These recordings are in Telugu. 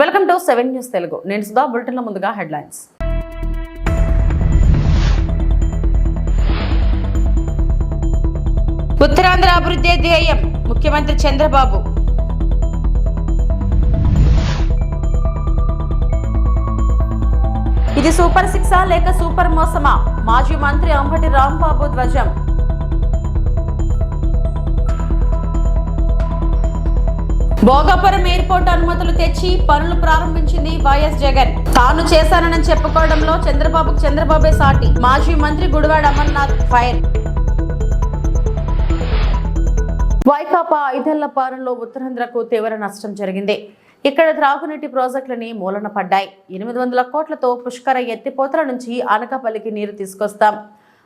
Welcome to 7 news Telugu. నేను సుధా. బులెటిన్ల ముందుగా హెడ్లైన్స్. ఉత్తరాంధ్ర అభివృద్ధి ధ్యేయం ముఖ్యమంత్రి చంద్రబాబు. ఇది సూపర్ సిక్సా లేక సూపర్ మోసమా? మాజీ మంత్రి అంబటి రాంబాబు ధ్వజం. భోగాపురం ఎయిర్పోర్ట్ అనుమతులు తెచ్చి పనులు ప్రారంభించింది వైఎస్ జగన్. తాను చేశానని చెప్పుకోవడంలో చంద్రబాబే సాటి. మాజీ మంత్రి గుడివాడ అమర్నాథ్ ఫైర్. వైకాపా 5 ఏళ్ల పాలనలో ఉత్తరాంధ్రకు తీవ్ర నష్టం జరిగింది. ఇక్కడ త్రాగునీటి ప్రాజెక్టులని మూలన పడ్డాయి. 800 కోట్లతో పుష్కర ఎత్తిపోతల నుంచి అనకాపల్లికి నీరు తీసుకొస్తాం.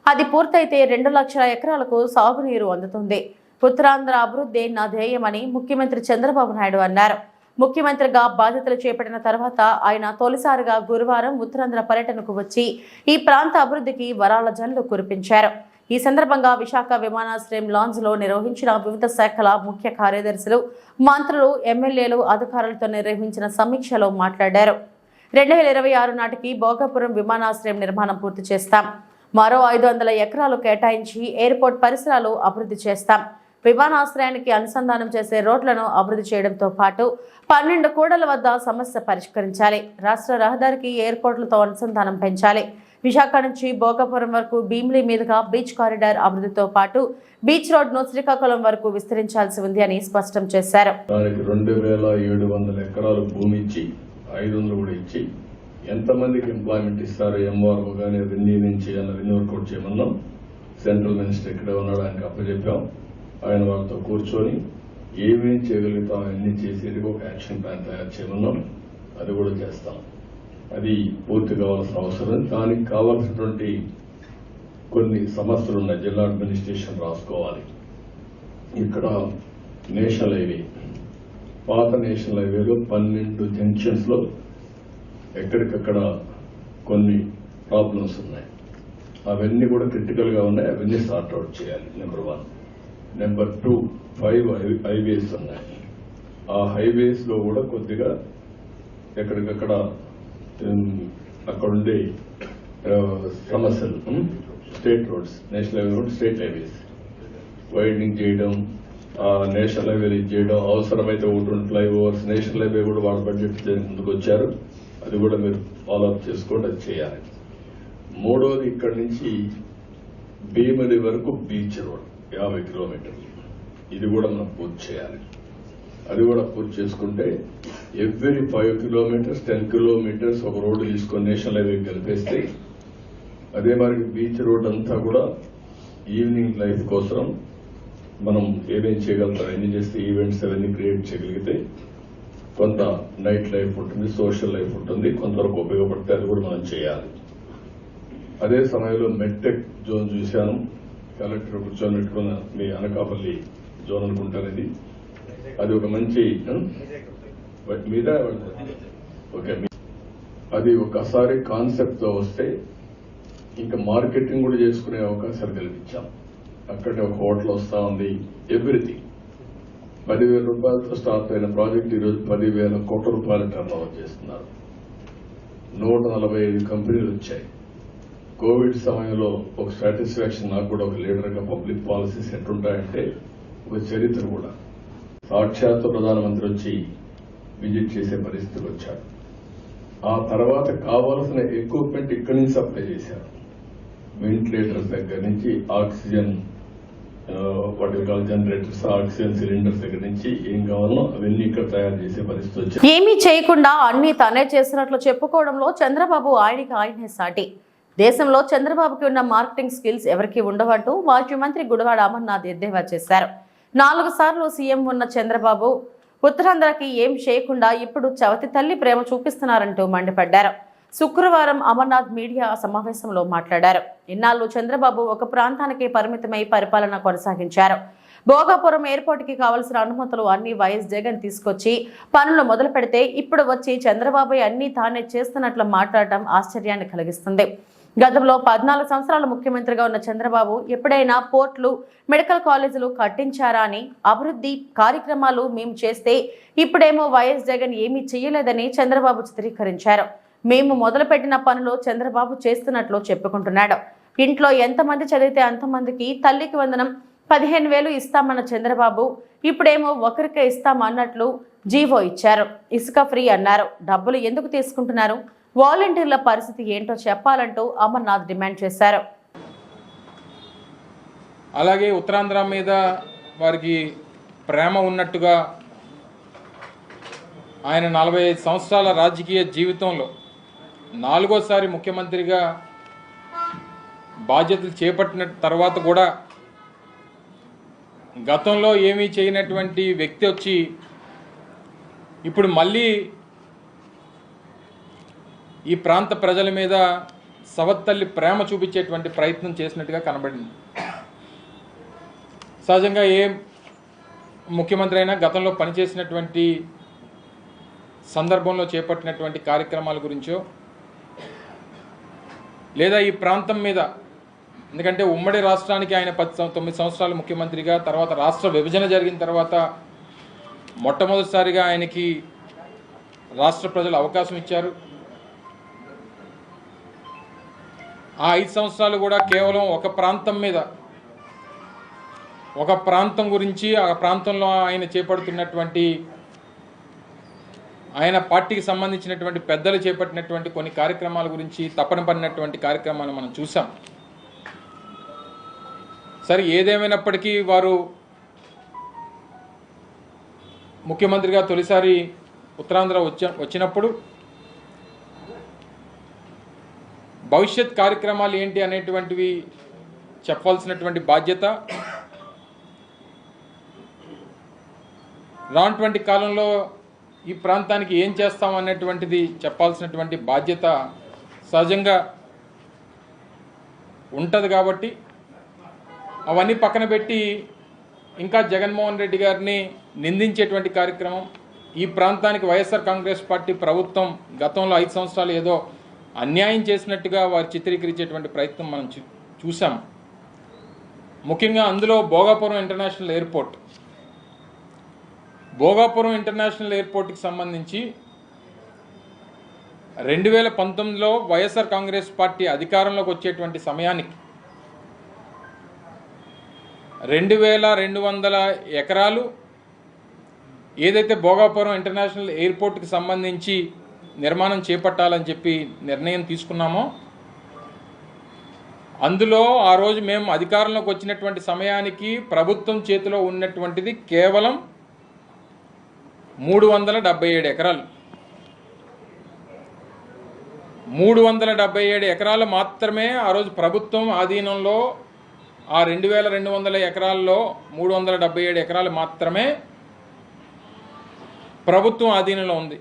అది పూర్తయితే 2 లక్షల ఎకరాలకు సాగునీరు అందుతుంది. ఉత్తరాంధ్ర అభివృద్ధి నా ధ్యేయమని ముఖ్యమంత్రి చంద్రబాబు నాయుడు అన్నారు. ముఖ్యమంత్రిగా బాధ్యతలు చేపట్టిన తర్వాత ఆయన తొలిసారిగా గురువారం ఉత్తరాంధ్ర పర్యటనకు వచ్చి ఈ ప్రాంత అభివృద్ధికి వరాల జల్లు కురిపించారు. ఈ సందర్భంగా విశాఖ విమానాశ్రయం లాంజ్ లో నిర్వహించిన వివిధ శాఖల ముఖ్య కార్యదర్శులు, మంత్రులు, ఎమ్మెల్యేలు, అధికారులతో నిర్వహించిన సమీక్షలో మాట్లాడారు. 2026 నాటికి భోగాపురం విమానాశ్రయం నిర్మాణం పూర్తి చేస్తాం. మరో 500 ఎకరాలు కేటాయించి ఎయిర్పోర్ట్ పరిసరాలు అభివృద్ధి చేస్తాం. విమానాశ్రయానికి అనుసంధానం చేసే రోడ్లను అభివృద్ధి చేయడంతో పాటు 12 కూడల వద్ద సమస్య పరిష్కరించాలి. రాష్ట్ర రహదారికి ఎయిర్పోర్ట్లతో అనుసంధానం పెంచాలి. విశాఖ నుంచి భోగాపురం వరకు భీమిలి మీదుగా బీచ్ కారిడార్ అభివృద్ధితో పాటు బీచ్ రోడ్ను శ్రీకాకుళం వరకు విస్తరించాల్సి ఉంది అని స్పష్టం చేశారు. 2700 ఎకరాలు భూమి ఇచ్చి 500 కూడా ఇచ్చి ఎంతమందికి ఎంప్లాయ్మెంట్ ఇస్తారు, ఎంఆర్ఓ కానీ అవన్నీ నుంచి అవన్నీ వర్కౌట్ చేయమన్నాం. సెంట్రల్ మినిస్టర్ ఇక్కడే ఉన్నాడు, ఆయనకు అప్పచెప్పాం. ఆయన వాళ్ళతో కూర్చొని ఏమేం చేయగలుగుతాం అవన్నీ చేసేది ఒక యాక్షన్ ప్లాన్ తయారు చేయమన్నాం. అది కూడా చేస్తాం. అది పూర్తి కావాల్సిన అవసరం. దానికి కావాల్సినటువంటి కొన్ని సమస్యలు ఉన్నాయి. జిల్లా అడ్మినిస్ట్రేషన్ రాసుకోవాలి. ఇక్కడ నేషనల్ హైవే, పాత నేషనల్ హైవేలో 12 జంక్షన్స్ లో ఎక్కడికక్కడ కొన్ని ప్రాబ్లమ్స్ ఉన్నాయి. అవన్నీ కూడా క్రిటికల్ గా ఉన్నాయి. అవన్నీ సార్ట్అవుట్ చేయాలి. నెంబర్ 1. నెంబర్ 2, 5 హైవేస్ ఉన్నాయి. ఆ హైవేస్ లో కూడా కొద్దిగా ఎక్కడికక్కడ అక్కడుండే సమస్యలు, state roads, national highway road, state highways widening చేయడం, నేషనల్ హైవే చేయడం, అవసరమైతే 1-2 ఫ్లైఓవర్స్ నేషనల్ హైవే కూడా వాళ్ళ బడ్జెట్ ముందుకు వచ్చారు. అది కూడా మీరు ఫాలో అప్ చేసుకోండి, అది చేయాలి. 3వది ఇక్కడి నుంచి భీమిలి వరకు బీచ్ రోడ్ 50 కిలోమీటర్లు, ఇది కూడా మనం పూర్తి చేయాలి. అది కూడా పూర్తి చేసుకుంటే ఎవ్రీ 5 కిలోమీటర్స్ 10 కిలోమీటర్స్ ఒక రోడ్డు తీసుకొని నేషనల్ హైవే కలిపేస్తే, అదే మరి బీచ్ రోడ్ అంతా కూడా ఈవినింగ్ లైఫ్ కోసం మనం ఏమేం చేయగలుగుతాం, ఎన్ని చేస్తే ఈవెంట్స్ అవన్నీ క్రియేట్ చేయగలిగితే కొంత నైట్ లైఫ్ ఉంటుంది, సోషల్ లైఫ్ ఉంటుంది, కొంతవరకు ఉపయోగపడితే అది కూడా మనం చేయాలి. అదే సమయంలో మెడ్టెక్ జోన్ చూశాను. కలెక్టర్ కూర్చొని పెట్టుకున్న మీ అనకాపల్లి జోన్ అనుకుంటారు. అది ఒక మంచి మీద ఓకే. అది ఒకసారి కాన్సెప్ట్ తో వస్తే ఇంకా మార్కెటింగ్ కూడా చేసుకునే అవకాశాలు కల్పించాం. అక్కడే ఒక హోటల్ వస్తా ఉంది. ఎవ్రీథింగ్ 10,000 రూపాయలతో స్టార్ట్ అయిన ప్రాజెక్ట్ ఈరోజు 10,000 కోట్ల రూపాయలు టర్న్ ఓవర్ చేస్తున్నారు. 145 కంపెనీలు వచ్చాయి. కోవిడ్ సమయంలో ఒక సాటిస్ఫాక్షన్ నాకు కూడా ఒక లీడర్ గా పబ్లిక్ పాలసీస్ ఎట్లుంటాయంటే ఒక చరిత్ర కూడా. సాక్షాత్ ప్రధానమంత్రి వచ్చి విజిట్ చేసే పరిస్థితికి వచ్చాడు. ఆ తర్వాత కావాల్సిన ఎక్విప్మెంట్ ఇక్కడి నుంచి సప్లై చేశారు. వెంటిలేటర్స్ దగ్గర నుంచి ఆక్సిజన్ జనరేటర్స్, ఆక్సిజన్ సిలిండర్స్ దగ్గర నుంచి ఏం కావాలో అవన్నీ ఇక్కడ తయారు చేసే పరిస్థితి వచ్చింది. ఏమీ చేయకుండా అన్ని తానే చేసినట్లు చెప్పుకోవడంలో చంద్రబాబు ఆయనే సాటి. దేశంలో చంద్రబాబుకి ఉన్న మార్కెటింగ్ స్కిల్స్ ఎవరికి ఉండవంటూ మాజీ మంత్రి గుడివాడ అమర్నాథ్ ఎద్దేవా చేశారు. 4 సార్లు సీఎం ఉన్న చంద్రబాబు ఉత్తరాంధ్రకి ఏం చేయకుండా ఇప్పుడు చవతి తల్లి ప్రేమ చూపిస్తున్నారంటూ మండిపడ్డారు. శుక్రవారం అమర్నాథ్ మీడియా సమావేశంలో మాట్లాడారు. ఇన్నాళ్లు చంద్రబాబు ఒక ప్రాంతానికి పరిమితమై పరిపాలన కొనసాగించారు. భోగాపురం ఎయిర్పోర్ట్ కి కావాల్సిన అనుమతులు అన్ని వైఎస్ జగన్ తీసుకొచ్చి పనులు మొదలు పెడితే ఇప్పుడు వచ్చి చంద్రబాబు అన్ని తానే చేస్తున్నట్లు మాట్లాడటం ఆశ్చర్యాన్ని కలిగిస్తుంది. గతంలో 14 సంవత్సరాల ముఖ్యమంత్రిగా ఉన్న చంద్రబాబు ఎప్పుడైనా పోర్టులు, మెడికల్ కాలేజీలు కట్టించారా అని, అభివృద్ధి కార్యక్రమాలు మేము చేస్తే ఇప్పుడేమో వైఎస్ జగన్ ఏమీ చేయలేదని చంద్రబాబు చిత్రీకరించారు. మేము మొదలుపెట్టిన పనులు చంద్రబాబు చేస్తున్నట్లు చెప్పుకుంటున్నాడు. ఇంట్లో ఎంతమంది చదివితే అంతమందికి తల్లికి వందనం 15,000 ఇస్తామన్న చంద్రబాబు ఇప్పుడేమో ఒకరికే ఇస్తామన్నట్లు జీవో ఇచ్చారు. ఇసుక ఫ్రీ అన్నారు. డబ్బులు ఎందుకు తీసుకుంటున్నారు? వాలంటీర్ల పరిస్థితి ఏంటో చెప్పాలంటూ అమర్నాథ్ డిమాండ్ చేశారు. అలాగే ఉత్తరాంధ్ర మీద వారికి ప్రేమ ఉన్నట్టుగా ఆయన 45 సంవత్సరాల రాజకీయ జీవితంలో 4వసారి ముఖ్యమంత్రిగా బాధ్యతలు చేపట్టిన తర్వాత కూడా గతంలో ఏమీ చేయనటువంటి వ్యక్తి వచ్చి ఇప్పుడు మళ్ళీ ఈ ప్రాంత ప్రజల మీద సవత్తల్లి ప్రేమ చూపించేటువంటి ప్రయత్నం చేసినట్టుగా కనబడింది. సహజంగా ఏ ముఖ్యమంత్రి అయినా గతంలో పనిచేసినటువంటి సందర్భంలో చేపట్టినటువంటి కార్యక్రమాల గురించో లేదా ఈ ప్రాంతం మీద, ఎందుకంటే ఉమ్మడి రాష్ట్రానికి ఆయన 9 సంవత్సరాలు ముఖ్యమంత్రిగా, తర్వాత రాష్ట్ర విభజన జరిగిన తర్వాత మొట్టమొదటిసారిగా ఆయనకి రాష్ట్ర ప్రజలు అవకాశం ఇచ్చారు. ఆ 5 సంవత్సరాలు కూడా కేవలం ఒక ప్రాంతం మీద, ఒక ప్రాంతం గురించి, ఆ ప్రాంతంలో ఆయన చేపడుతున్నటువంటి, ఆయన పార్టీకి సంబంధించినటువంటి పెద్దలు చేపట్టినటువంటి కొన్ని కార్యక్రమాల గురించి తపన పడినటువంటి కార్యక్రమాలు మనం చూసాం. సరే, ఏదేమైనప్పటికీ వారు ముఖ్యమంత్రిగా తొలిసారి ఉత్తరాంధ్ర వచ్చినప్పుడు భవిష్యత్ కార్యక్రమాలు ఏంటి అనేటువంటివి చెప్పాల్సినటువంటి బాధ్యత, రానటువంటి కాలంలో ఈ ప్రాంతానికి ఏం చేస్తాం అనేటువంటిది చెప్పాల్సినటువంటి బాధ్యత సహజంగా ఉంటుంది. కాబట్టి అవన్నీ పక్కన పెట్టి ఇంకా జగన్మోహన్ రెడ్డి గారిని నిందించేటువంటి కార్యక్రమం, ఈ ప్రాంతానికి వైఎస్ఆర్ కాంగ్రెస్ పార్టీ ప్రభుత్వం గతంలో 5 సంవత్సరాలు ఏదో అన్యాయం చేసినట్టుగా వారు చిత్రీకరించేటువంటి ప్రయత్నం మనం చూసాం. ముఖ్యంగా అందులో Bhogapuram international airport, Bhogapuram international ఎయిర్పోర్ట్కి సంబంధించి 2019లో వైఎస్ఆర్ కాంగ్రెస్ పార్టీ అధికారంలోకి వచ్చేటువంటి సమయానికి 2200 ఎకరాలు ఏదైతే భోగాపురం ఇంటర్నేషనల్ ఎయిర్పోర్ట్కి సంబంధించి నిర్మాణం చేపట్టాలని చెప్పి నిర్ణయం తీసుకున్నామో, అందులో ఆ రోజు మేము అధికారంలోకి వచ్చినటువంటి సమయానికి ప్రభుత్వం చేతిలో ఉన్నటువంటిది కేవలం 377 ఎకరాలు. 377 ఎకరాలు మాత్రమే ఆ రోజు ప్రభుత్వం ఆధీనంలో, ఆ 2200 ఎకరాల్లో 377 ఎకరాలు మాత్రమే ప్రభుత్వం ఆధీనంలో ఉంది.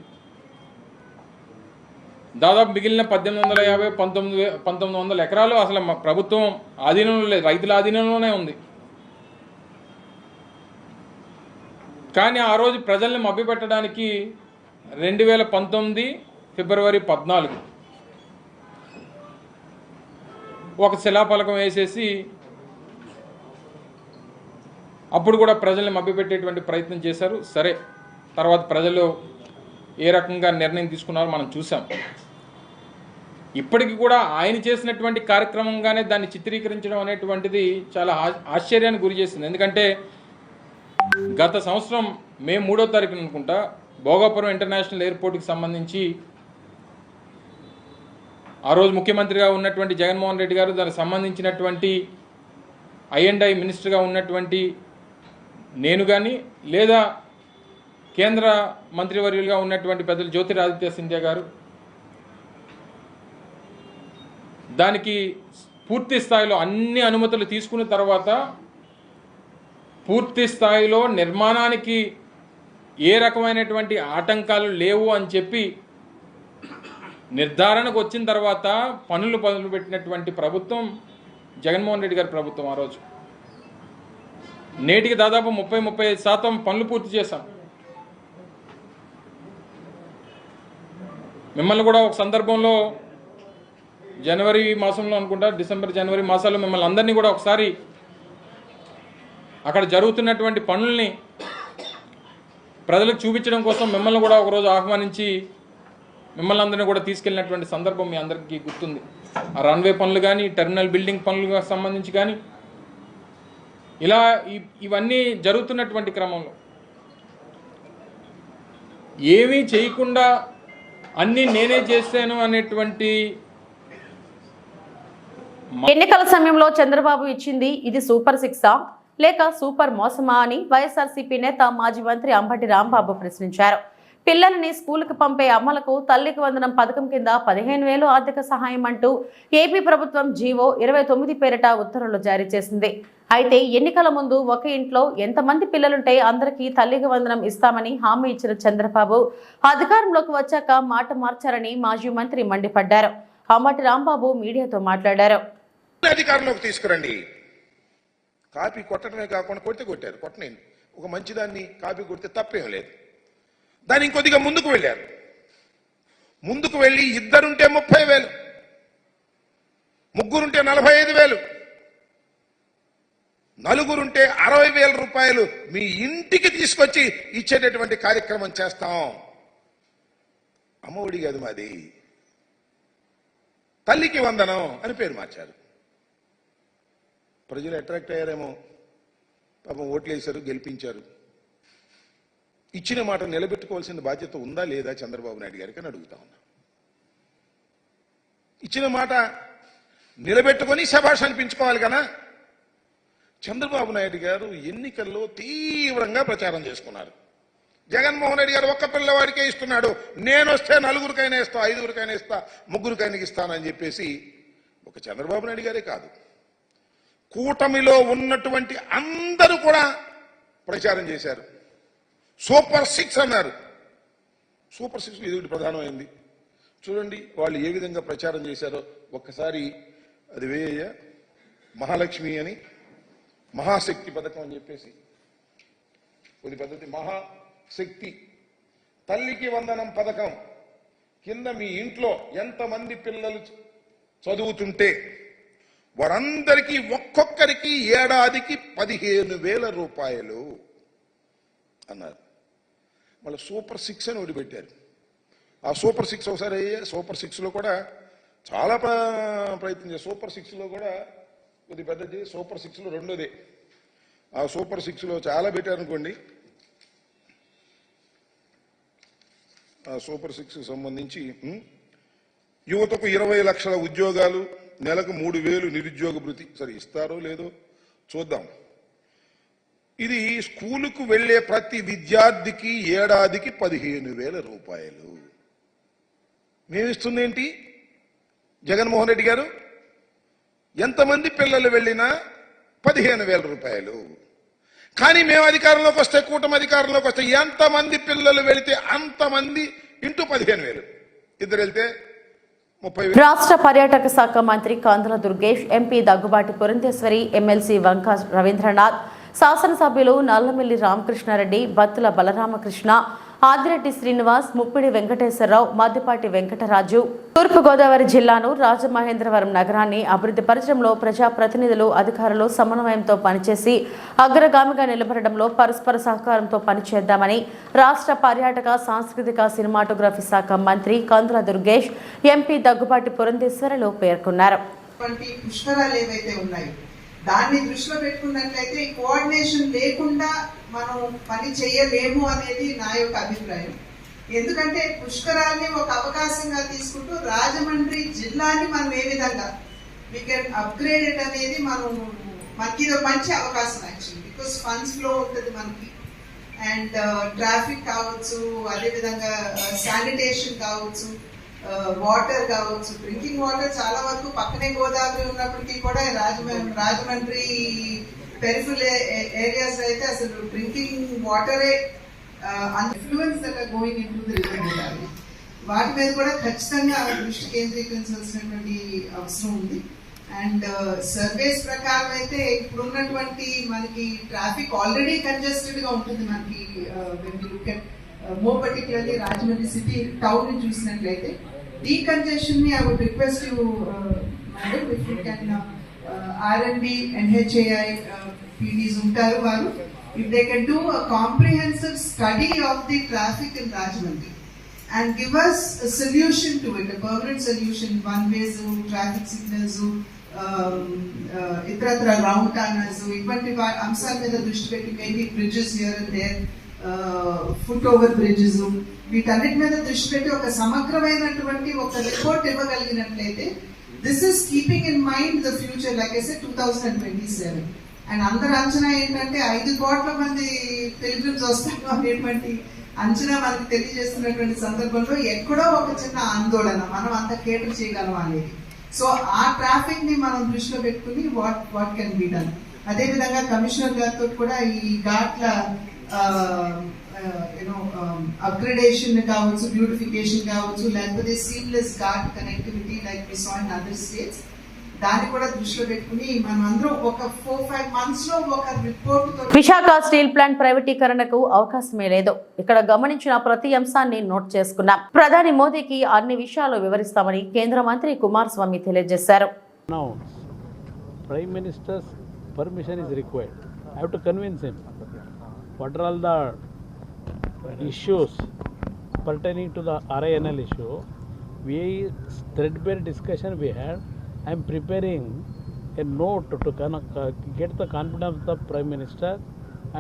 దాదాపు మిగిలిన 1850, 1900 ఎకరాలు అసలు ప్రభుత్వం ఆధీనంలో లేదు, రైతుల ఆధీనంలోనే ఉంది. కానీ ఆ రోజు ప్రజల్ని మభ్యపెట్టడానికి 2019 ఫిబ్రవరి 14 ఒక శిలాఫలకం వేసేసి అప్పుడు కూడా ప్రజల్ని మభ్యపెట్టేటువంటి ప్రయత్నం చేశారు. సరే, తర్వాత ప్రజలు ఏ రకంగా నిర్ణయం తీసుకున్నారో మనం చూసాం. ఇప్పటికి కూడా ఆయన చేసినటువంటి కార్యక్రమంగానే దాన్ని చిత్రీకరించడం అనేటువంటిది చాలా ఆశ్చర్యానికి గురి చేసింది. ఎందుకంటే గత సంవత్సరం మే 3వ తారీఖున అనుకుంటా భోగాపురం ఇంటర్నేషనల్ ఎయిర్పోర్ట్కి సంబంధించి ఆ రోజు ముఖ్యమంత్రిగా ఉన్నటువంటి జగన్మోహన్ రెడ్డి గారు, దానికి సంబంధించినటువంటి I&I మినిస్టర్గా ఉన్నటువంటి నేను కానీ, లేదా కేంద్ర మంత్రివర్యులుగా ఉన్నటువంటి పెద్దలు జ్యోతిరాదిత్య సింధియా గారు దానికి పూర్తి స్థాయిలో అన్ని అనుమతులు తీసుకున్న తర్వాత పూర్తి స్థాయిలో నిర్మాణానికి ఏ రకమైనటువంటి ఆటంకాలు లేవు అని చెప్పి నిర్ధారణకు వచ్చిన తర్వాత పనులు మొదలుపెట్టినటువంటి ప్రభుత్వం జగన్మోహన్ రెడ్డి గారి ప్రభుత్వం. ఆ రోజు నేటికి దాదాపు 30-35% పనులు పూర్తి చేశాం. మిమ్మల్ని కూడా ఒక సందర్భంలో జనవరి మాసంలో అనుకుంటా, డిసెంబర్ జనవరి మాసాల్లో మిమ్మల్ని అందరినీ కూడా ఒకసారి అక్కడ జరుగుతున్నటువంటి పనుల్ని ప్రజలకు చూపించడం కోసం మిమ్మల్ని కూడా ఒకరోజు ఆహ్వానించి మిమ్మల్ని అందరినీ కూడా తీసుకెళ్ళినటువంటి సందర్భం మీ అందరికీ గుర్తుంది. ఆ రన్వే పనులు కానీ, టెర్మినల్ బిల్డింగ్ పనులకు సంబంధించి కానీ, ఇలా ఇవన్నీ జరుగుతున్నటువంటి క్రమంలో ఏమీ చేయకుండా అన్నీ నేనే చేశాను అనేటువంటి ఎన్నికల సమయంలో చంద్రబాబు ఇచ్చింది ఇది సూపర్ సిక్సా లేక సూపర్ మోసమా అని వైఎస్ఆర్సీపీ నేత మాజీ మంత్రి అంబటి రాంబాబు ప్రశ్నించారు. పిల్లలని స్కూలుకు పంపే అమ్మలకు తల్లికి వందనం పథకం కింద 15,000 ఆర్థిక సహాయం అంటూ ఏపీ ప్రభుత్వం జీవో 29 పేరిట ఉత్తర్వులు జారీ చేసింది. అయితే ఎన్నికల ముందు ఒక ఇంట్లో ఎంతమంది పిల్లలుంటే అందరికీ తల్లికి వందనం ఇస్తామని హామీ ఇచ్చిన చంద్రబాబు అధికారంలోకి వచ్చాక మాట మార్చారని మాజీ మంత్రి మండిపడ్డారు. అంబటి రాంబాబు మీడియాతో మాట్లాడారు. అధికారంలోకి తీసుకురండి. కాపీ కొట్టడమే కాకుండా కొట్టారు. కొట్టనండి, ఒక మంచిదాన్ని కాపీ కొడితే తప్పేం లేదు. దాన్ని ఇంకొద్దిగా ముందుకు వెళ్ళారు. ముందుకు వెళ్ళి ఇద్దరుంటే 30,000, ముగ్గురుంటే 45,000, నలుగురుంటే 60,000 రూపాయలు మీ ఇంటికి తీసుకొచ్చి ఇచ్చేటటువంటి కార్యక్రమం చేస్తాం. అమ్మఒడి కాదు మాది, తల్లికి వందనం అని పేరు మార్చారు. ప్రజలు అట్రాక్ట్ అయ్యారేమో, పాపం ఓట్లు వేశారు, గెలిపించారు. ఇచ్చిన మాట నిలబెట్టుకోవాల్సిన బాధ్యత ఉందా లేదా చంద్రబాబు నాయుడు గారికి అని అడుగుతా ఉన్నా. ఇచ్చిన మాట నిలబెట్టుకొని శభాష్ అనిపించుకోవాలి కదా. చంద్రబాబు నాయుడు గారు ఎన్నికల్లో తీవ్రంగా ప్రచారం చేసుకున్నారు. జగన్మోహన్ రెడ్డి గారు ఒక్క పిల్లవాడికే ఇస్తున్నాడు, నేను వస్తే 4గురికైనా ఇస్తా, 5గురికైనా ఇస్తా, 3గురికైనా ఇస్తానని చెప్పేసి ఒక చంద్రబాబు నాయుడు గారే కాదు, కూటమిలో ఉన్నటువంటి అందరూ కూడా ప్రచారం చేశారు. సూపర్ 6 అన్నారు. సూపర్ 6 ఇది ప్రధానమైంది. చూడండి వాళ్ళు ఏ విధంగా ప్రచారం చేశారో ఒక్కసారి. అది వేయ మహాలక్ష్మి అని, మహాశక్తి పథకం అని చెప్పేసి కొద్ది పద్ధతి, మహాశక్తి తల్లికి వందనం పథకం కింద మీ ఇంట్లో ఎంతమంది పిల్లలు చదువుతుంటే వారందరికీ ఒక్కొక్కరికి ఏడాదికి 15,000 రూపాయలు అన్నారు. మళ్ళీ సూపర్ 6 అని ఒకటి పెట్టారు. ఆ సూపర్ 6 ఒకసారి సూపర్ 6లో కూడా చాలా ప్రయత్నం చేశారు. సూపర్ 6లో కూడా కొద్ది పెద్దది, సూపర్ 6లో రెండోదే. ఆ సూపర్ 6లో చాలా పెట్టారు అనుకోండి. ఆ సూపర్ 6 సంబంధించి యువతకు 20 లక్షల ఉద్యోగాలు, నెలకు 3,000 నిరుద్యోగ భృతి. సరే ఇస్తారో లేదో చూద్దాం. ఇది స్కూలుకు వెళ్లే ప్రతి విద్యార్థికి ఏడాదికి 15,000 రూపాయలు. మేమిస్తుంది ఏంటి జగన్మోహన్ రెడ్డి గారు? ఎంతమంది పిల్లలు వెళ్ళినా 15,000 రూపాయలు. కానీ మేము అధికారంలోకి వస్తే, కూటమి అధికారంలోకి వస్తే ఎంతమంది పిల్లలు వెళితే అంతమంది ఇంటూ 15,000. ఇద్దరు వెళ్తే 30,000. రాష్ట్ర పర్యాటక శాఖ మంత్రి కందుల దుర్గేష్, ఎంపీ దగ్గుబాటి పురంధేశ్వరి, ఎమ్మెల్సీ వంక రవీంద్రనాథ్, శాసనసభ్యులు నల్లమిల్లి రామకృష్ణారెడ్డి, బత్తుల బలరామకృష్ణ, ఆదిరెడ్డి శ్రీనివాస్, ముప్పిడి వెంకటేశ్వరరావు, మద్దిపాటి వెంకటరాజు తూర్పుగోదావరి జిల్లాను, రాజమహేంద్రవరం నగరాన్ని అభివృద్ధి పరచడంలో ప్రజాప్రతినిధులు, అధికారులు సమన్వయంతో పనిచేసి అగ్రగామిగా నిలబడడంలో పరస్పర సహకారంతో పనిచేద్దామని రాష్ట్ర పర్యాటక, సాంస్కృతిక, సినిమాటోగ్రఫీ శాఖ మంత్రి కందుల దుర్గేష్, ఎంపీ దగ్గుబాటి పురంధేశ్వరులు పేర్కొన్నారు. పుష్కరాలు ఏవైతే ఉన్నాయో దాన్ని దృష్టిలో పెట్టుకున్నట్లయితే కోఆర్డినేషన్ లేకుండా మనం పని చేయలేము అనేది నా యొక్క అభిప్రాయం. ఎందుకంటే పుష్కరాల్ని ఒక అవకాశంగా తీసుకుంటూ రాజమండ్రి జిల్లాని మనం ఏ విధంగా వీ కెన్ అప్గ్రేడ్ అనేది మనకి ఇది మంచి అవకాశం యాక్చువల్లీ. బికాస్ ఫండ్స్ ఫ్లో ఉంటుంది మనకి, అండ్ ట్రాఫిక్ కావచ్చు, అదేవిధంగా శానిటేషన్ కావచ్చు, వాటర్ కావచ్చు, డ్రింకింగ్ వాటర్ చాలా వరకు పక్కనే గోదావరి ఉన్నప్పటికీ కూడా రాజమండ్రి పెరిఫరల్ ఏరియాస్ అయితే అసలు డ్రింకింగ్ వాటరే influence that are going in to the river Godavari. వాటి మీద కూడా ఖచ్చితంగా దృష్టి కేంద్రీకరించాల్సినటువంటి అవసరం ఉంది. అండ్ సర్వేస్ ప్రకారం అయితే ఇప్పుడున్నటువంటి మనకి ట్రాఫిక్ ఆల్రెడీ కంజెస్టెడ్ గా ఉంటుంది మనకి. More particularly Rajahmundry city town ని చూసినట్లయితే decongestion I would request you, madam, if you can R&D, NHAI, PDs untaru varu, if they can do a comprehensive study of the traffic in Rajahmundry and give us a solution to it, a permanent solution, one ways, traffic signals, ఇతరత్ర రౌండ్ టర్నర్స్, ఇటువంటి అంశాల మీద దృష్టి పెట్టి maybe bridges here and there, foot over bridges, వీటన్నిటి మీద దృష్టి పెట్టి ఒక సమగ్రమైనటువంటి ఒక రిపోర్ట్ ఇవ్వగలిగినట్లయితే, this is keeping in mind the future, like I said 2027. And అందరి అంచనా ఏంటంటే 5 కోట్ల మంది పిల్గ్రిమ్స్ వస్తారు అనేటువంటి అంచనా మనకు తెలియజేస్తున్నటువంటి సందర్భంలో ఎక్కడో ఒక చిన్న ఆందోళన, మనం అంత కేటర్ చేయగలం అనేది. సో ఆ ట్రాఫిక్ ని మనం దృష్టిలో పెట్టుకుని వాట్ కెన్ బి డన్. అదేవిధంగా కమిషనర్ గారితో కూడా ఈ ఘాట్ల అప్గ్రేడేషన్ కావచ్చు, బ్యూటిఫికేషన్ కావచ్చు, లేకపోతే seamless ghat connectivity like we saw in other states, దాన్ని కూడా దృష్టిలో పెట్టుకుని మనం అందరం ఒక 4-5 months లో ఒక రిపోర్ట్. విశాఖ స్టీల్ ప్లాంట్ ప్రైవేటీకరణకు అవకాశమే లేదు. ఇక్కడ గమనించిన ప్రతి అంశాన్ని నోట్ చేసుకున్నాం. ప్రధాని మోదీకి అన్ని విషయాలు వివరిస్తామని కేంద్ర మంత్రి కుమారస్వామి తెలియజేశారు. Now, Prime Minister's permission is required. I have to convince him. What are all the issues pertaining to the RINL issue? We threadbare discussion we had. I am preparing a note to get the confidence of the Prime Minister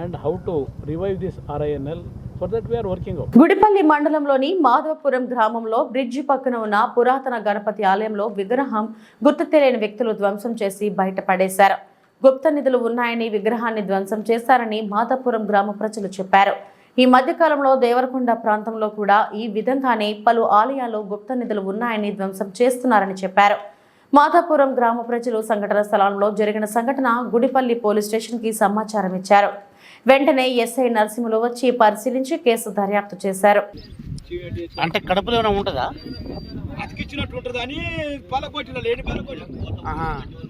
and how to revive this RINL. For that we are working out. Gudipalli మండలంలోని మాధవపురం గ్రామంలో బ్రిడ్జి పక్కన ఉన్న పురాతన గణపతి ఆలయంలో విగ్రహం గుర్తు తెలియని వ్యక్తులు ధ్వంసం చేసి బయటపడేశారు. గుప్త నిధులు ఉన్నాయని విగ్రహాన్ని ధ్వంసం చేశారని మాధవపురం గ్రామ ప్రజలు చెప్పారు. ఈ మధ్యకాలంలో దేవరకొండ ప్రాంతంలో కూడా ఈ విధంగానే పలు ఆలయాల్లో గుప్త నిధులు ఉన్నాయని ధ్వంసం చేస్తున్నారని చెప్పారు. మాధాపురం గ్రామ ప్రజలు సంఘటన స్థలంలో జరిగిన సంఘటన గుడిపల్లి పోలీస్ స్టేషన్ కి సమాచారం ఇచ్చారు. వెంటనే ఎస్ఐ నరసింహులు వచ్చి పరిశీలించి కేసు దర్యాప్తు చేశారు. అంటే కడపలో ఏమైనా ఉంటుందా? అతికిచ్చినట్టు ఉంటుంది అని పలకొట్టిన లేని పలకొట్టి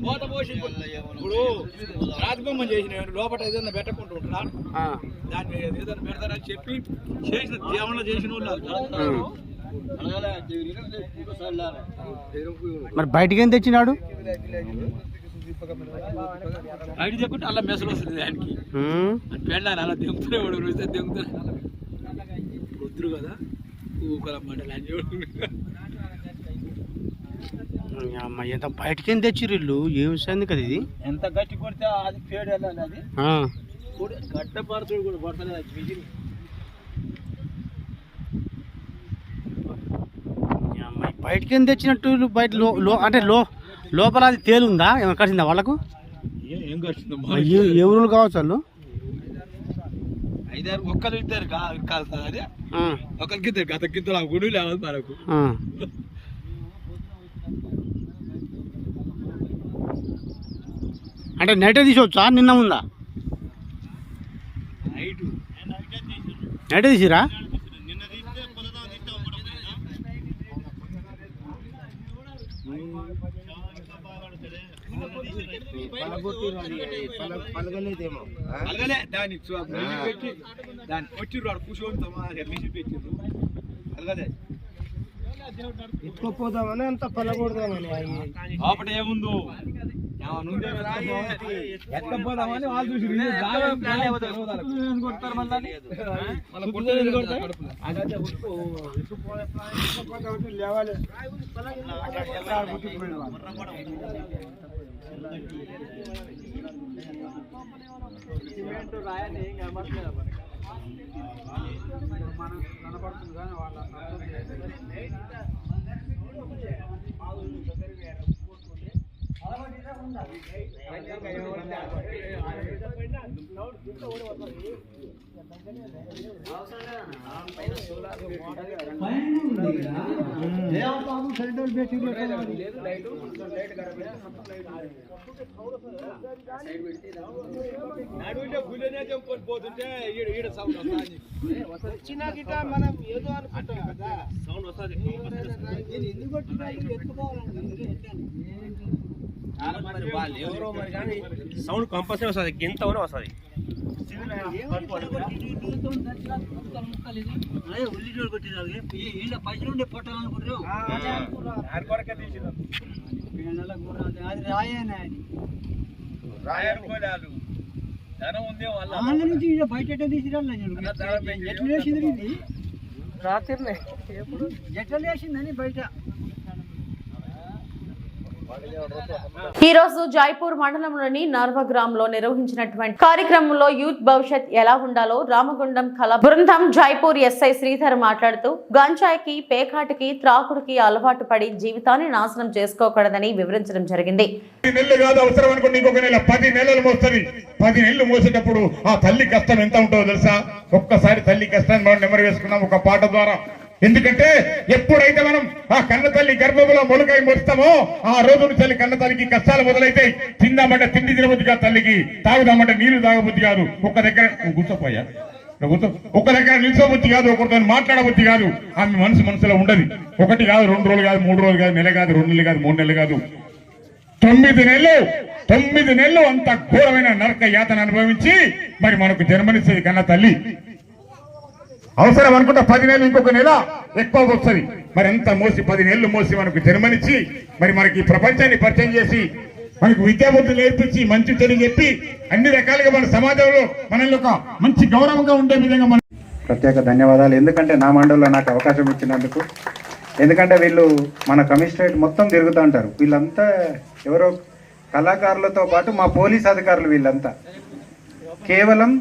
మూత పోసి ఇప్పుడు రాజబొమ్మ చేసిన లోపల ఏదైనా పెట్టకుండా ఉంటారా, దాన్ని ఏదైనా పెడతారని చెప్పి చేసిన దేవన చేసిన వాళ్ళు. మరి బయటికి ఏం తెచ్చినాడు? బయట చెప్పుంటే అలా మెసలు వస్తుంది దానికి పెళ్ళాను అలా దింపుతూనే వాడు రుస్తే దింపుతా వద్దురు కదా ఊకలమ్మాట అమ్మ ఎంత బయటికి ఏం తెచ్చిర్రు ఇల్లు? ఏం విషయం కదా ఇది? ఎంత గట్టి కొడితే అది పేడు వెళ్ళాలి. అది గడ్డ పడుతుంది కూడా పడతలేదు. అది బయటికి ఏం తెచ్చినట్టు బయట అంటే లోపల అది తేలుందా? ఏమైనా కట్టిందా వాళ్ళకు? ఏం కట్టిందో ఎవరు కావచ్చు వాళ్ళు? 5-6 ఒక్కరు ఇద్దరు కాదు సార్. అదే ఒకరికి ఇద్దరు గత గిద్దరు ఆ గుడి లేవదు మనకు. అంటే నైటే తీసుకోవచ్చా? నిన్న ఉందా? నైటే తీసిరా? దాన్ని పెట్టి దాన్ని వచ్చిర్రు వాడు కూర్చొని మిషన్ పెట్టిర్రు. అలాగే ఎత్తుకోపోదామని అంత పలకూడదామని లోపల ఏముందో ఎక్కపోదామని వాళ్ళు చూసి కొడతారు. లేవాలి సిమెంట్ రాయని ఏం కనబడలేదు మనం కనబడుతుంది కానీ వాళ్ళ పోతుంటే ఈడ సౌండ్ వస్తుంది. వచ్చినా గిట్ట మనం ఏదో అనుకుంటాం కదా, సౌండ్ వస్తుంది. ఎవరో మరి కానీ సౌండ్ కంపల్సరీ వస్తుంది. గింత వస్తుంది. ఉల్లిజోడు కొట్టినారు వీళ్ళ పైసలు ఉండే పొట్టాలనుకుంటారు అది రాయేనా వాళ్ళ నుంచి బయట తీసుకురాలి ఎట్లా వేసింది ఇది రాత్రి ఎట్లా వేసిందని బయట. ఈ రోజు జైపూర్ మండలంలోని నర్వగ్రామ్లో నిర్వహించినటువంటి కార్యక్రమంలో యూత్ భవిష్యత్ ఎలా ఉండాలో రామగుండం కళ బృందం జైపూర్ ఎస్ఐ శ్రీధర్ మాట్లాడుతూ గంజాయికి పేకాటికి త్రాకుడికి అలవాటు పడి జీవితాన్ని నాశనం చేసుకోకూడదని వివరించడం జరిగింది. 10 నెలలు కాదు అవసరం అనుకోండి, ఇంకొక నెల 10 నెలలు మోస్తుంది. 10 నెలలు మోసేటప్పుడు ఆ తల్లి కష్టం ఎంత ఉంటుందో తెలుసా? ఒక్కసారి తల్లి కష్టాన్ని మనం నెమరు వేసుకున్నాం ఒక పాట ద్వారా. ఎందుకంటే ఎప్పుడైతే మనం ఆ కన్న తల్లి గర్భంలో మొలకై మోస్తామో ఆ రోజు నుంచి కన్న తల్లికి కష్టాలు మొదలైతాయి. తిందామంటే తిండి తినబుద్ధి కాదు తల్లికి, తాగుదామంటే నీళ్లు తాగబుద్ధి కాదు, ఒక్క దగ్గర కూర్చోపోయా ఒక్క దగ్గర నిల్చోబుద్ధి కాదు, ఒకరితో మాట్లాడబుద్ధి కాదు. ఆమె మనసులో ఉండదు. 1 కాదు 2 రోజులు కాదు 3 రోజులు కాదు నెల కాదు 2 నెలలు కాదు 3 నెలలు కాదు 9 నెలలు అంత ఘోరమైన నరక యాతన అనుభవించి మరి మనకు జన్మనిస్తుంది కన్న తల్లి. అవసరం అనుకుంటా 10 నెలలు ఇంకొక నెల ఎక్కువ వస్తుంది. మరి అంత మోసి 10 నెలలు మోసి మనకు జన్మనిచ్చి మరి మనకి ప్రపంచాన్ని పరిచయం చేసి మనకు విద్యాబుద్ధులు నేర్పించి మంచి చెడు చెప్పి అన్ని రకాలుగా మన సమాజంలో మనల్ని ఒక మంచి గౌరవంగా ఉండే విధంగా మన ప్రత్యేక ధన్యవాదాలు. ఎందుకంటే నా మండలిలో నాకు అవకాశం ఇచ్చినందుకు. ఎందుకంటే వీళ్ళు మన కమిషనరేట్ మొత్తం తిరుగుతూ ఉంటారు. వీళ్ళంతా ఎవరో కళాకారులతో పాటు మా పోలీస్ అధికారులు. వీళ్ళంతా కేవలం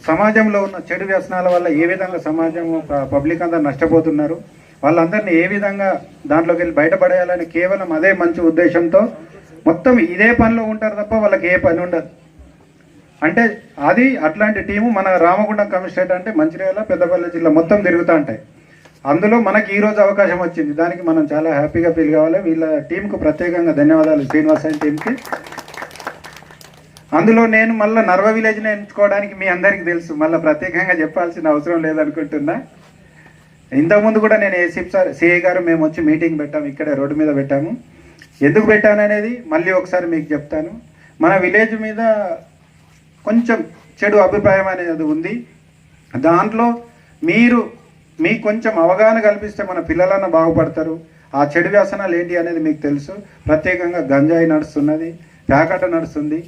సమాజంలో ఉన్న చెడు వ్యసనాల వల్ల ఏ విధంగా సమాజం పబ్లిక్ అందరూ నష్టపోతున్నారు, వాళ్ళందరినీ ఏ విధంగా దాంట్లోకి వెళ్ళి బయటపడేయాలని కేవలం అదే మంచి ఉద్దేశంతో మొత్తం ఇదే పనిలో ఉంటారు తప్ప వాళ్ళకి ఏ పని ఉండదు. అంటే అది అట్లాంటి టీము మన రామగుండం కమిషనరేట్ అంటే మంచిర్యాల పెద్దపల్లి జిల్లా మొత్తం తిరుగుతూ ఉంటాయి. అందులో మనకి ఈరోజు అవకాశం వచ్చింది. దానికి మనం చాలా హ్యాపీగా ఫీల్ కావాలి. వీళ్ళ టీంకు ప్రత్యేకంగా ధన్యవాదాలు, శ్రీనివాస్ అండ్ టీంకి. అందులో నేను మళ్ళీ నర్వ విలేజ్ని ఎంచుకోవడానికి మీ అందరికీ తెలుసు, మళ్ళీ ప్రత్యేకంగా చెప్పాల్సిన అవసరం లేదనుకుంటున్నా. ఇంతకుముందు కూడా నేను ఏసీపీ సార్ సిఐ గారు మేము వచ్చి మీటింగ్ పెట్టాము, ఇక్కడే రోడ్డు మీద పెట్టాము. ఎందుకు పెట్టాను అనేది మళ్ళీ ఒకసారి మీకు చెప్తాను. మన విలేజ్ మీద కొంచెం చెడు అభిప్రాయం అనేది ఉంది. దాంట్లో మీకు కొంచెం అవగాహన కల్పిస్తే మన పిల్లలన్నా బాగుపడతారు. ఆ చెడు వ్యసనాలు ఏంటి అనేది మీకు తెలుసు. ప్రత్యేకంగా గంజాయి నడుస్తున్నది, ప్యాకెట్ నడుస్తుంది,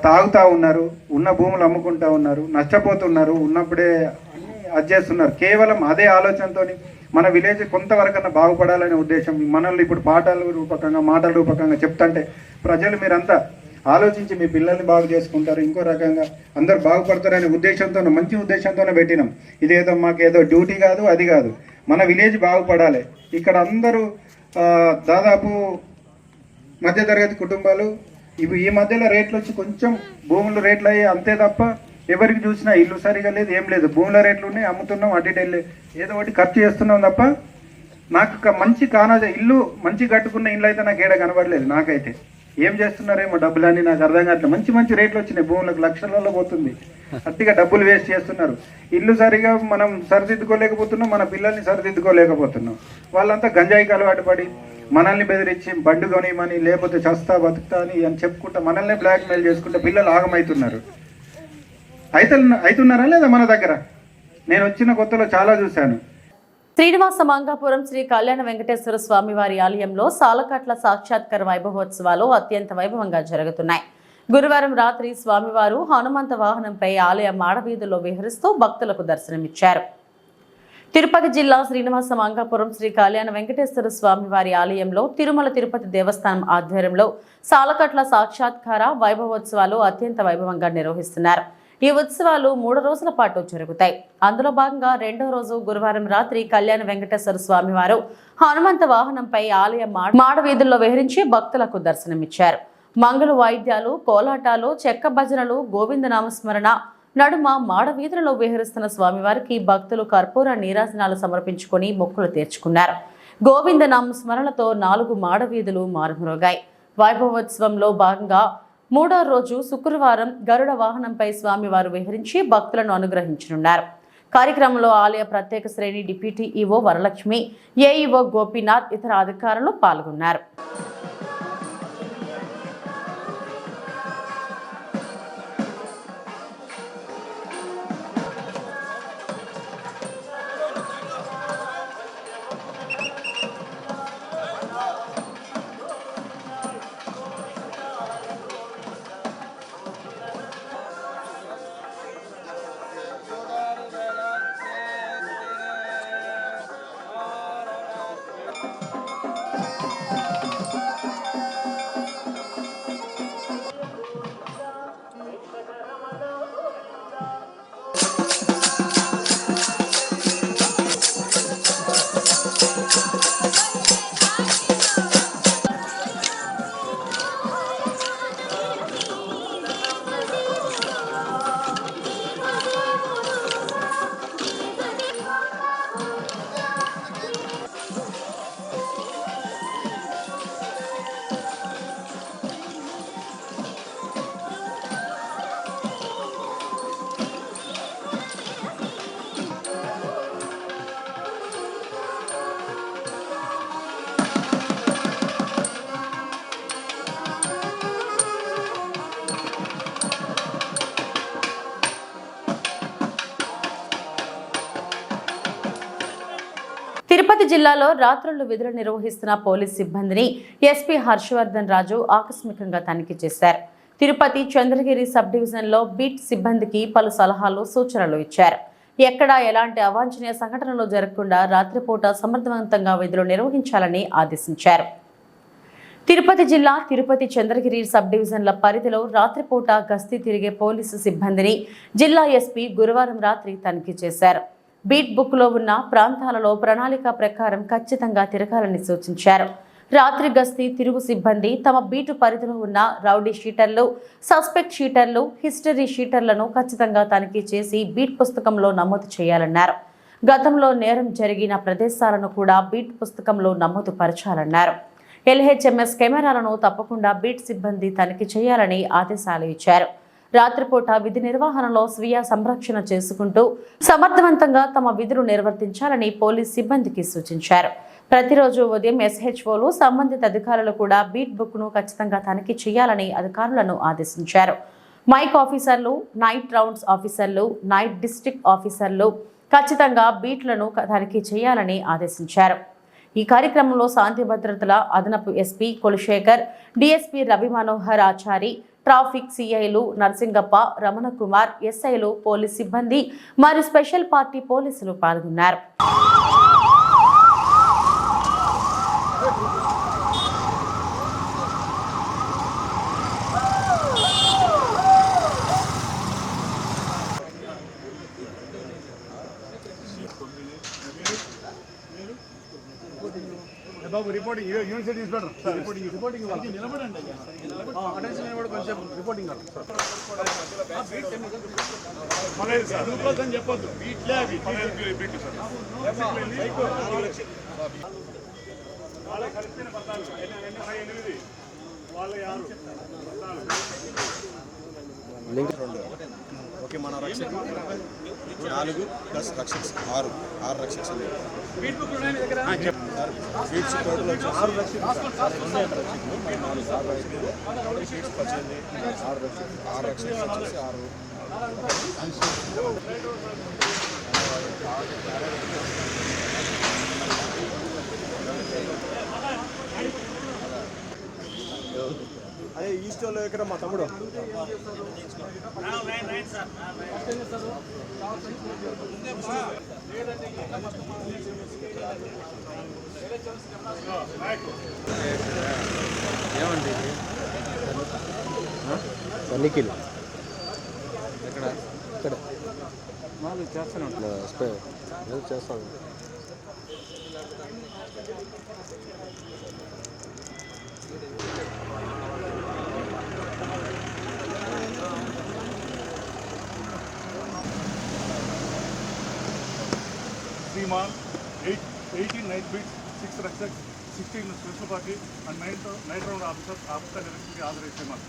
తాగుతూ ఉన్నారు, ఉన్న భూములు అమ్ముకుంటూ ఉన్నారు, నష్టపోతున్నారు, ఉన్నప్పుడే అది చేస్తున్నారు. కేవలం అదే ఆలోచనతో మన విలేజ్ కొంతవరకన్నా బాగుపడాలనే ఉద్దేశం మనల్ని ఇప్పుడు పాటల రూపకంగా మాటల రూపకంగా చెప్తుంటే ప్రజలు మీరంతా ఆలోచించి మీ పిల్లల్ని బాగు చేసుకుంటారు, ఇంకో రకంగా అందరు బాగుపడతారనే ఉద్దేశంతో మంచి ఉద్దేశంతోనే పెట్టినాం. ఇదేదో మాకేదో డ్యూటీ కాదు, అది కాదు, మన విలేజ్ బాగుపడాలి. ఇక్కడ అందరూ దాదాపు మధ్యతరగతి కుటుంబాలు. ఇవి ఈ మధ్యలో రేట్లు వచ్చి కొంచెం భూముల రేట్లు అయ్యి అంతే తప్ప ఎవరికి చూసినా ఇల్లు సరిగా లేదు, ఏం లేదు. భూముల రేట్లు ఉన్నాయి, అమ్ముతున్నాం, అటు ఇటు ఏదో ఒకటి ఖర్చు చేస్తున్నాం తప్ప నాకు మంచి ఇల్లు మంచి కట్టుకున్న ఇల్లు అయితే నాకు ఏడ కనబడలేదు. నాకైతే ఏం చేస్తున్నారేమో డబ్బులన్నీ నాకు అర్థం కావట్లేదు. మంచి రేట్లు వచ్చినాయి, భూములకు లక్షలలో పోతుంది, అట్టిగా డబ్బులు వేస్ట్ చేస్తున్నారు. ఇల్లు సరిగా మనం సరిదిద్దుకోలేకపోతున్నాం, మన పిల్లల్ని సరిదిద్దుకోలేకపోతున్నాం. వాళ్ళంతా గంజాయికి అలవాటు పడి మనల్ని బెదిరించి బండి కొనిమని లేకపోతే చస్తా బతుకుతా అని చెప్పుకుంటా మనల్ని బ్లాక్మెయిల్ చేసుకుంటా పిల్లలు ఆగమవుతున్నారు. అవుతున్నారా లేదా మన దగ్గర? నేను వచ్చిన కొత్తలో చాలా చూశాను. శ్రీనివాస మంగాపురం శ్రీ కళ్యాణ వెంకటేశ్వర స్వామి వారి ఆలయంలో సాలకట్ల సాక్షాత్కార వైభవోత్సవాలు అత్యంత వైభవంగా జరుగుతున్నాయి. గురువారం రాత్రి స్వామివారు హనుమంత వాహనంపై ఆలయ మాడవీధుల్లో విహరిస్తూ భక్తులకు దర్శనమిచ్చారు. తిరుపతి జిల్లా శ్రీనివాస మంగాపురం శ్రీ కళ్యాణ వెంకటేశ్వర స్వామి వారి ఆలయంలో తిరుమల తిరుపతి దేవస్థానం ఆధ్వర్యంలో సాలకట్ల సాక్షాత్కార వైభవోత్సవాలు అత్యంత వైభవంగా నిర్వహిస్తున్నారు. ఈ ఉత్సవాలు 3 రోజుల పాటు జరుగుతాయి. అందులో భాగంగా 2వ రోజు గురువారం రాత్రి కళ్యాణ వెంకటేశ్వర స్వామి వారు హనుమంత వాహనంపై ఆలయ మాడవీధుల్లో విహరించి భక్తులకు దర్శనమిచ్చారు. మంగళ వాయిద్యాలు, కోలాటాలు, చెక్క భజనలు, గోవింద నామస్మరణ నడుమ మాడవీధులలో విహరిస్తున్న స్వామివారికి భక్తులు కర్పూర నీరాజనాలు సమర్పించుకొని మొక్కులు తీర్చుకున్నారు. గోవింద నామస్మరణతో 4 మాడవీధులు మారుమ్రోగాయి. వైభవోత్సవంలో భాగంగా 3వ రోజు శుక్రవారం గరుడ వాహనంపై స్వామివారు విహరించి భక్తులను అనుగ్రహించనున్నారు. కార్యక్రమంలో ఆలయ ప్రత్యేక శ్రేణి deputy EO Varalakshmi, AEO Gopinath, ఇతర అధికారులు పాల్గొన్నారు. తిరుపతి జిల్లాలో రాత్రులు విధులు నిర్వహిస్తున్న పోలీస్ సిబ్బందిని ఎస్పీ హర్షవర్ధన్ రాజు ఆకస్మికంగా తనిఖీ చేశారు. తిరుపతి చంద్రగిరి సబ్ డివిజన్లో బీట్ సిబ్బందికి పలు సలహాలు సూచనలు ఇచ్చారు. ఎక్కడా ఎలాంటి అవాంఛనీయ సంఘటనలు జరగకుండా రాత్రిపూట సమర్థవంతంగా విధులు నిర్వహించాలని ఆదేశించారు. తిరుపతి జిల్లా తిరుపతి చంద్రగిరి సబ్ డివిజన్ల పరిధిలో రాత్రిపూట గస్తీ తిరిగే పోలీసు సిబ్బందిని జిల్లా ఎస్పీ గురువారం రాత్రి తనిఖీ చేశారు. బీట్ బుక్లో ఉన్న ప్రాంతాలలో ప్రణాళిక ప్రకారం ఖచ్చితంగా తిరగాలని సూచించారు. రాత్రి గస్తీ తిరుగు సిబ్బంది తమ బీటు పరిధిలో ఉన్న రౌడీ షీటర్లు, సస్పెక్ట్ షీటర్లు, హిస్టరీ షీటర్లను ఖచ్చితంగా తనిఖీ చేసి బీట్ పుస్తకంలో నమోదు చేయాలన్నారు. గతంలో నేరం జరిగిన ప్రదేశాలను కూడా బీట్ పుస్తకంలో నమోదు పరచాలన్నారు. LHMS కెమెరాలను తప్పకుండా బీట్ సిబ్బంది తనిఖీ చేయాలని ఆదేశాలు ఇచ్చారు. రాత్రిపూట విధి నిర్వహణలో స్వీయ సంరక్షణ చేసుకుంటూ సమర్థవంతంగా తమ విధులు నిర్వర్తించాలని పోలీస్ సిబ్బందికి సూచించారు. ప్రతిరోజు ఉదయం SHOలు సంబంధిత అధికారులు కూడా బీట్ బుక్ను ఖచ్చితంగా తనిఖీ చేయాలని అధికారులను ఆదేశించారు. మైక్ ఆఫీసర్లు, నైట్ రౌండ్స్ ఆఫీసర్లు, నైట్ డిస్ట్రిక్ట్ ఆఫీసర్లు ఖచ్చితంగా బీట్లను తనిఖీ చేయాలని ఆదేశించారు. ఈ కార్యక్రమంలో శాంతి భద్రతల అదనపు SP Kulasekhar, DSP Ravi Manohar Achari, traffic CIలు నర్సింగప్ప, రమణ కుమార్, SIలు, పోలీస్ సిబ్బంది మరియు స్పెషల్ పార్టీ పోలీసులు పాల్గొన్నారు. Babu reporting university inspector sir reporting నిలబడండి అటెన్షన్ నిలబడి కొంచెం రిపోర్టింగ్ అని చెప్పొద్దు ఓకే మన రక్షక 4 ప్లస్ రక్షక 6 రక్షక బీట్స్ టోటల్ వచ్చి 6 రక్షక 6 రక్షక వచ్చేసి 6 అదే ఈస్ట్ వాళ్ళు ఇక్కడ మా తమ్ముడు ఏమండి నిఖిల్ ఎక్కడ ఇక్కడ వాళ్ళు చేస్తాను చేస్తాను Sriman, 18 night beats, 6 Rakshak, 16 special party, and 9 night round officer election ki authorized Sriman.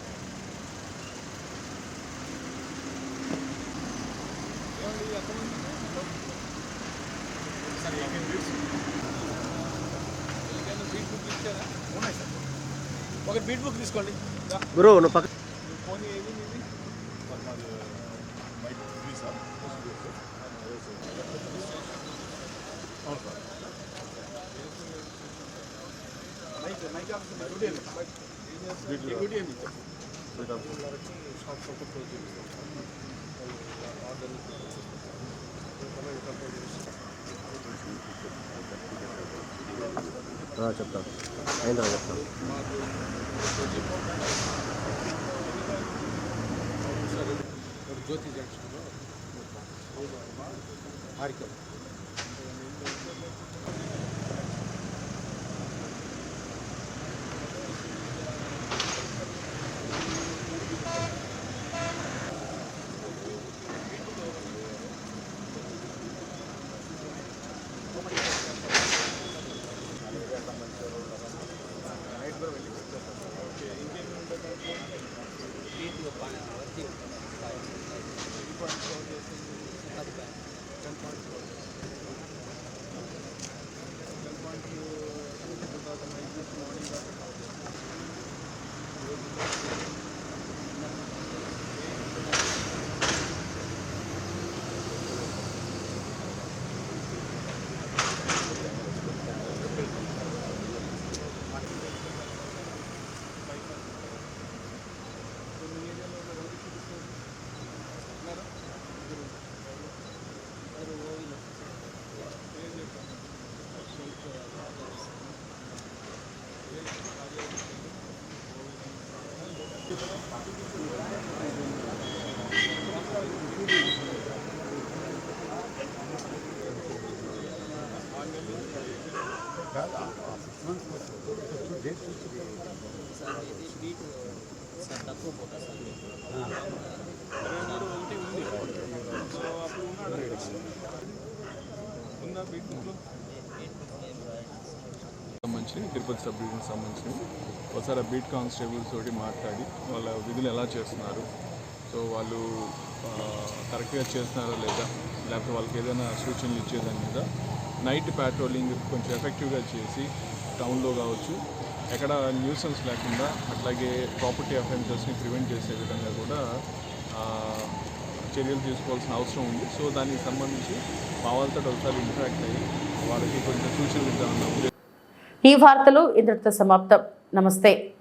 Sir, 18 beats. ఉన్నాయి సార్ ఒక బీట్ బుక్ తీసుకోండి గురు నువ్వు పక్క ఫోన్ ఏది సార్ అవును సార్ మైక్ డ్యూటీ ఏమి చెప్తాను అయిందా చెప్తాను జ్యోతి జంక్షన్లో హారిక సంబంధించి తిరుపతి సబ్ డివిజన్కి సంబంధించి ఒకసారి ఆ బీట్ కానిస్టేబుల్స్ తోటి మాట్లాడి వాళ్ళ విధులు ఎలా చేస్తున్నారు, సో వాళ్ళు కరెక్ట్గా చేస్తున్నారా లేదా, లేకపోతే వాళ్ళకి ఏదైనా సూచనలు ఇచ్చేదాని మీద నైట్ ప్యాట్రోలింగ్ కొంచెం ఎఫెక్టివ్గా చేసి టౌన్లో కావచ్చు ఎక్కడ న్యూసెన్స్ లేకుండా అట్లాగే ప్రాపర్టీ అఫెన్సెస్ని ప్రివెంట్ చేసే విధంగా కూడా చర్యలు తీసుకోవాల్సిన అవసరం ఉంది. సో దానికి సంబంధించి మా వాళ్ళతో ఒకసారి ఇంటరాక్ట్ అయ్యి వాళ్ళకి కొంచెం సూచనలు ఇద్దామన్నా. ఈ వార్తలు ఇంతటితో సమాప్తం. నమస్తే.